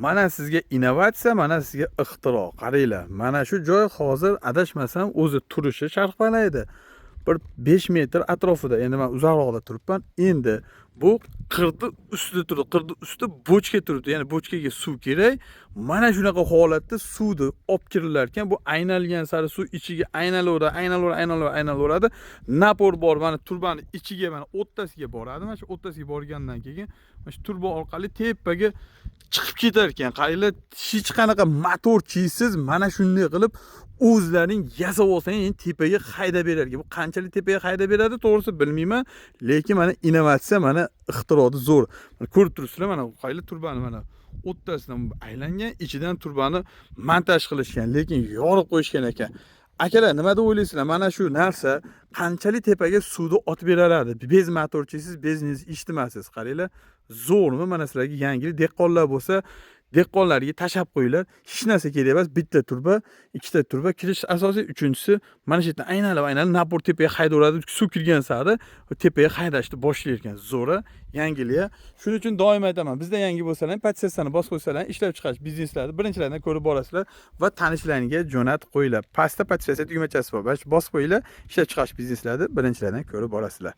Mana sizga innovatsiya, mana sizga ixtiro. Qaranglar, mana shu joy hozir adashmasam o'zi turishi Sharqpalayda. Bir 5 metr atrofida, endi men uzoqroqda turibman. Endi bu qirdi ustida turibdi, qirdi ustida bochka turibdi. Ya'ni bochkaga suv kerak. Mana shunaqa holatda suvni olib kirilar ekan. Bu aynalgan sari suv ichiga aynaveradi. Napor bor, mana turbani ichiga, mana o'rtasiga boradi. Mana shu o'rtasiga borgandan keyin mana shu turba orqali tepaga chiqib ketar ekan. Qaranglar, hech qanaqa motor chiysiz mana shunday qilib o'zlaring yasab olsang, endi tepaga haydab berar ekan. Bu qanchalik tepaga haydab beradi, to'g'risi bilmayman, lekin mana innovatsiya, mana ixtirodi zo'r. Mana ko'rib turibsizlar, mana qaranglar, turbani mana o'rtasidan aylangan, ichidan turbani montaj qilishgan, lekin yorib qo'yishgan ekan. Akalar, nima deb o'ylaysizlar? Mana shu narsa qanchalik tepaga suvni otib beradi. Bez motorchisiz, bezningiz eshitmasiz. Qaranglar, zo'rmi? Mana sizlarga yangilik. Dehqonlar bo'lsa, dehqonlarga tashab qo'yinglar. Hech narsa kerak emas. Bitta turba, ikkita turba kirish asosiy, uchinchisi mana shu yerdan aynalib napor tepaga haydaveradi. Suv kirgan sari tepaga haydashni boshlar ekan. Zo'ra, yangilik. Shuning uchun doim aytaman, bizda yangi bo'lsalar, podstatsiyani bosib qo'ysalar, ishlab chiqarish bizneslarni birinchilardan ko'rib borasizlar va tanishlaringizga jo'natib qo'yinglar. Pastda podstatsiya tugmachasi bor. Bosib qo'yinglar, ishlab chiqarish bizneslarni birinchilardan ko'rib borasizlar.